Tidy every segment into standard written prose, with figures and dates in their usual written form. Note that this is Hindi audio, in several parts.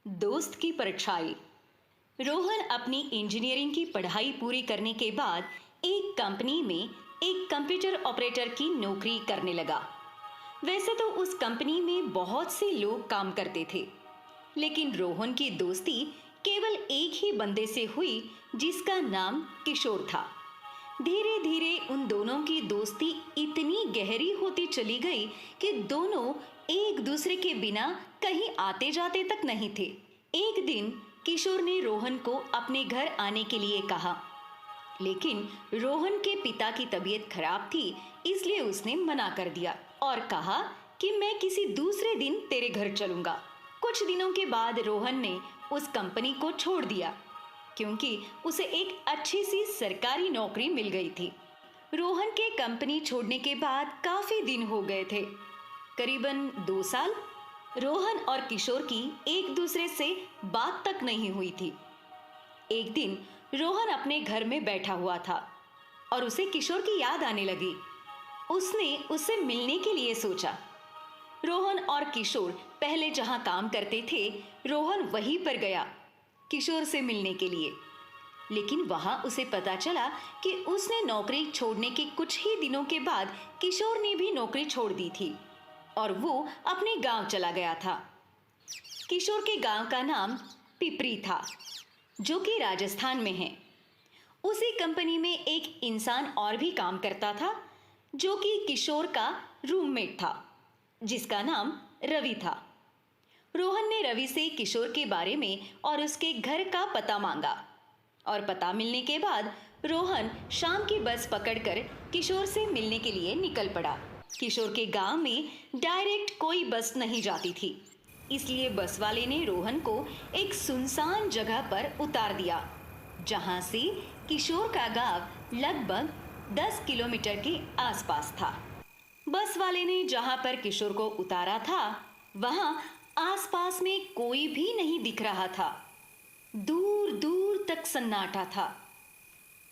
दोस्त की परछाई। रोहन अपनी इंजीनियरिंग की पढ़ाई पूरी करने के बाद एक कंपनी में एक कंप्यूटर ऑपरेटर की नौकरी करने लगा। वैसे तो उस कंपनी में बहुत से लोग काम करते थे, लेकिन रोहन की दोस्ती केवल एक ही बंदे से हुई, जिसका नाम किशोर था। धीरे धीरे उन दोनों की दोस्ती इतनी गहरी होती चली गई कि दोनों एक दूसरे के बिना कहीं आते जाते तक नहीं थे। एक दिन किशोर ने रोहन को अपने घर आने के लिए कहा, लेकिन रोहन के पिता की तबीयत खराब थी, इसलिए उसने मना कर दिया और कहा कि मैं किसी दूसरे दिन तेरे घर चलूंगा। कुछ दिनों के बाद रोहन ने उस कंपनी को छोड़ दिया, क्योंकि उसे एक अच्छी सी सरकारी नौकरी मिल गई थी। रोहन के कंपनी छोड़ने के बाद काफी दिन हो गए थे, करीबन 2 साल। रोहन और किशोर की एक दूसरे से बात तक नहीं हुई थी। एक दिन रोहन अपने घर में बैठा हुआ था और उसे किशोर की याद आने लगी। उसने उससे मिलने के लिए सोचा। रोहन और किशोर पहले जहां काम करते थे, रोहन वहीं पर गया किशोर से मिलने के लिए। लेकिन वहां उसे पता चला कि उसने नौकरी छोड़ने के कुछ ही दिनों के बाद किशोर ने भी नौकरी छोड़ दी थी और वो अपने गांव चला गया था। किशोर के गांव का नाम पिपरी था, जो कि राजस्थान में है। उसी कंपनी में एक इंसान और भी काम करता था, जो कि किशोर का रूममेट था, जिसका नाम रवि था। रोहन ने रवि से किशोर के बारे में और उसके घर का पता मांगा और पता मिलने के बाद रोहन शाम की बस पकड़कर किशोर से मिलने के लिए निकल पड़ा। किशोर के गांव में डायरेक्ट कोई बस नहीं जाती थी, इसलिए बस वाले ने रोहन को एक सुनसान जगह पर उतार दिया, जहां से किशोर का गांव लगभग 10 किलोमीटर के आसपास था। बस वाले ने जहां पर किशोर को उतारा था, वहां आसपास में कोई भी नहीं दिख रहा था। दूर दूर तक सन्नाटा था।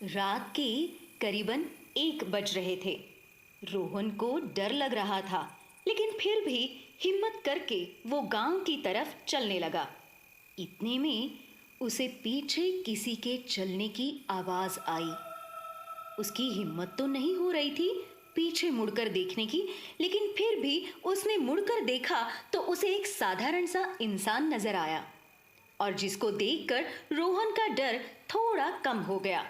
रात के करीबन 1 बज रहे थे। रोहन को डर लग रहा था, लेकिन फिर भी हिम्मत करके वो गांव की तरफ चलने लगा। इतने में उसे पीछे किसी के चलने की आवाज आई। उसकी हिम्मत तो नहीं हो रही थी पीछे मुड़कर देखने की, लेकिन फिर भी उसने मुड़कर देखा तो उसे एक साधारण सा इंसान नजर आया और जिसको देखकर रोहन का डर थोड़ा कम हो गया।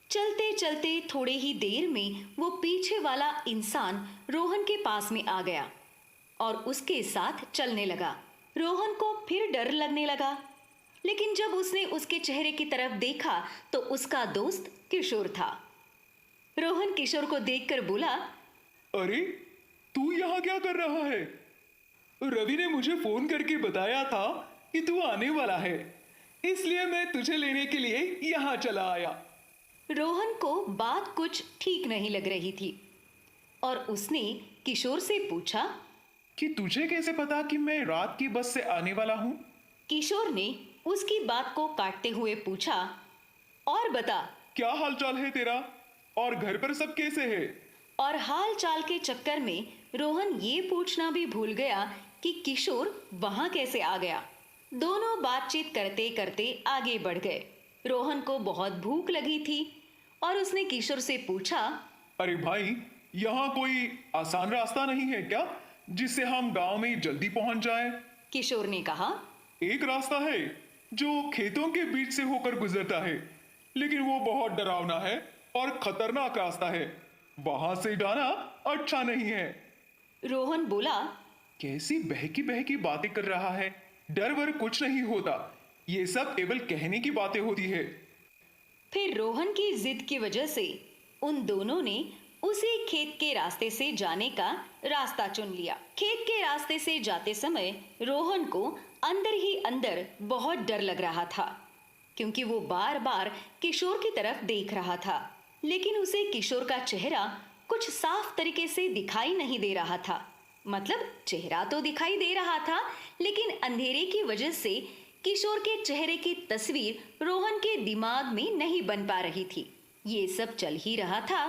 चलते चलते थोड़े ही देर में वो पीछे वाला इंसान रोहन के पास में आ गया और उसके साथ चलने लगा। रोहन को फिर डर लगने लगा, लेकिन जब उसने उसके चेहरे की तरफ देखा तो उसका दोस्त किशोर था। रोहन किशोर को देखकर बोला, अरे, तू यहाँ क्या कर रहा है? रवि ने मुझे फोन करके बताया था कि तू आने वाला है, इसलिए मैं तुझे लेने के लिए यहाँ चला आया। रोहन को बात कुछ ठीक नहीं लग रही थी और उसने किशोर से पूछा कि तुझे कैसे पता कि मैं रात की बस से आने वाला हूँ? किशोर ने उसकी बात को काटते हुए पूछा, और बता, क्या हालचाल है तेरा? और घर पर सब कैसे है? और हाल चाल के चक्कर में रोहन ये पूछना भी भूल गया कि किशोर वहां कैसे आ गया। दोनों बातचीत करते करते आगे बढ़ गए। रोहन को बहुत भूख लगी थी और उसने किशोर से पूछा, अरे भाई, यहाँ कोई आसान रास्ता नहीं है क्या, जिससे हम गांव में जल्दी पहुंच जाएं? किशोर ने कहा, एक रास्ता है जो खेतों के बीच से होकर गुजरता है, लेकिन वो बहुत डरावना है और खतरनाक रास्ता है। वहां से जाना अच्छा नहीं है। रोहन बोला, कैसी बहकी बहकी बातें कर रहा है? डर वर कुछ नहीं होता, ये सब केवल कहने की बातें होती है। फिर रोहन की जिद की वजह से उन दोनों ने उसी खेत के रास्ते से जाने का रास्ता चुन लिया। खेत के रास्ते से जाते समय रोहन को अंदर ही अंदर बहुत डर लग रहा था, क्योंकि वो बार बार किशोर की तरफ देख रहा था, लेकिन उसे किशोर का चेहरा कुछ साफ तरीके से दिखाई नहीं दे रहा था। मतलब चेहरा तो दिखाई दे रहा था, लेकिन अंधेरे की वजह से किशोर के चेहरे की तस्वीर रोहन के दिमाग में नहीं बन पा रही थी। ये सब चल ही रहा था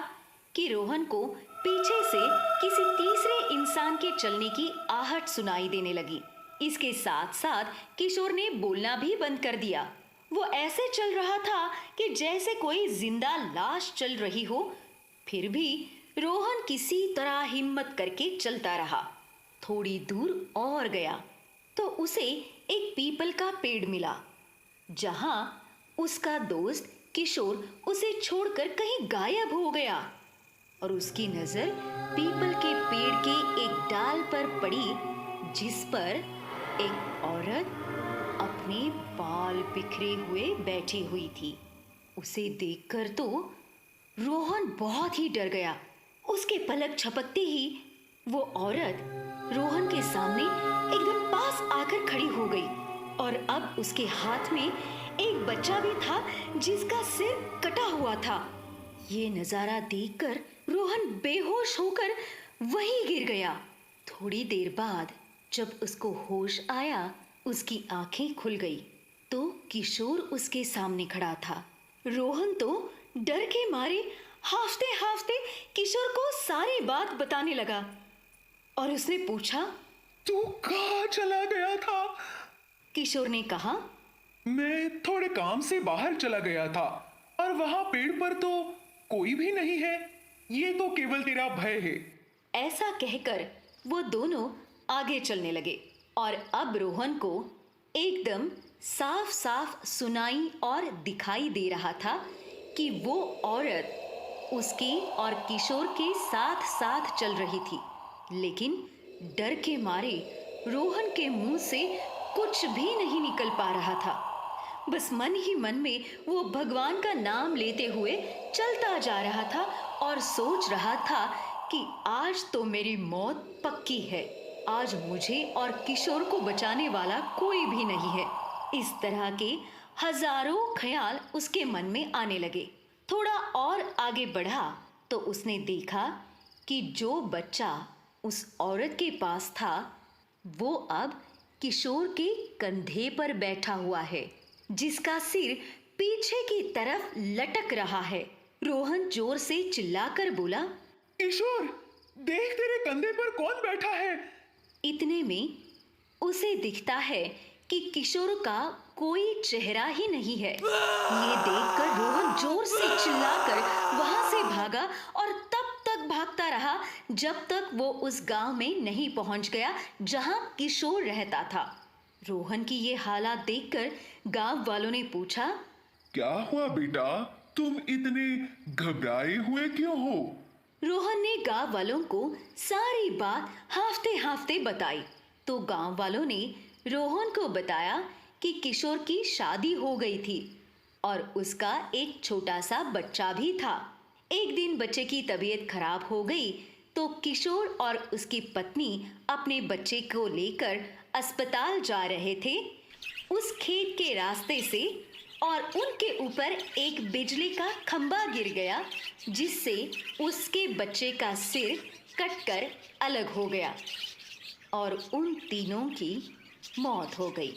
कि रोहन को पीछे से किसी तीसरे इंसान के चलने की आहट सुनाई देने लगी। इसके साथ साथ किशोर ने बोलना भी बंद कर दिया। वो ऐसे चल रहा था कि जैसे कोई जिंदा लाश चल रही हो। फिर भी रोहन किसी तरह हिम्मत करके चलता रहा। थोड़ी दूर और गया तो उसे एक पीपल का पेड़ मिला, जहां उसका दोस्त किशोर उसे छोड़कर कहीं गायब हो गया। और उसकी नजर पीपल के पेड़ के एक डाल पर पड़ी, जिस पर एक औरत अपने बाल बिखरे हुए बैठी हुई थी। उसे देखकर तो रोहन बहुत ही डर गया। उसके पलक झपकते ही वो औरत रोहन के सामने एकदम पास आकर खड़ी हो गई। और अब उसके हाथ में एक बच्चा भी था जिसका सिर कटा हुआ था। ये नजारा देखकर रोहन बेहोश होकर वहीं गिर गया। थोड़ी देर बाद जब उसको होश आया, उसकी आंखें खुल गई तो किशोर उसके सामने खड़ा था। रोहन तो डर के मारे हाफते हाफते किशोर को सारी बात बताने लगा और उसने पूछा, तू कहाँ चला गया था? किशोर ने कहा, मैं थोड़े काम से बाहर चला गया था और वहां पेड़ पर तो कोई भी नहीं है। ये तो केवल तेरा भय है। ऐसा कहकर वो दोनों आगे चलने लगे। और अब रोहन को एकदम साफ साफ सुनाई और दिखाई दे रहा था कि वो औरत उसकी और किशोर के साथ साथ चल रही थी। लेकिन डर के मारे रोहन के मुंह से कुछ भी नहीं निकल पा रहा था। बस मन ही मन में वो भगवान का नाम लेते हुए चलता जा रहा था और सोच रहा था कि आज तो मेरी मौत पक्की है। आज मुझे और किशोर को बचाने वाला कोई भी नहीं है। इस तरह के हजारों ख्याल उसके मन में आने लगे। थोड़ा और आगे बढ़ा तो उसने देखा कि जो बच्चा उस औरत के पास था वो अब किशोर के कंधे पर बैठा हुआ है, जिसका सिर पीछे की तरफ लटक रहा है। रोहन जोर से चिल्लाकर बोला, किशोर, देख तेरे कंधे पर कौन बैठा है। इतने में उसे दिखता है कि किशोर का कोई चेहरा ही नहीं है। ये देखकर रोहन जोर से चिल्लाकर वहां से भागा और तब तक भागता रहा जब तक वो उस गांव में नहीं पहुंच गया जहां किशोर रहता था। रोहन की ये हालत देखकर गांव वालों ने पूछा, क्या हुआ बेटा, तुम इतने घबराए हुए क्यों हो? रोहन ने गांव वालों को सारी बात हाफते हाफते बताई। तो गांव वालों ने रोहन को बताया कि किशोर की शादी हो गई थी और उसका एक छोटा सा बच्चा भी था। एक दिन बच्चे की तबीयत खराब हो गई तो किशोर और उसकी पत्नी अपने बच्चे को लेकर अस्पताल जा रहे थे। उस खेत के रास्ते से और उनके ऊपर एक बिजली का खंभा गिर गया, जिससे उसके बच्चे का सिर कटकर अलग हो गया और उन तीनों की मौत हो गई।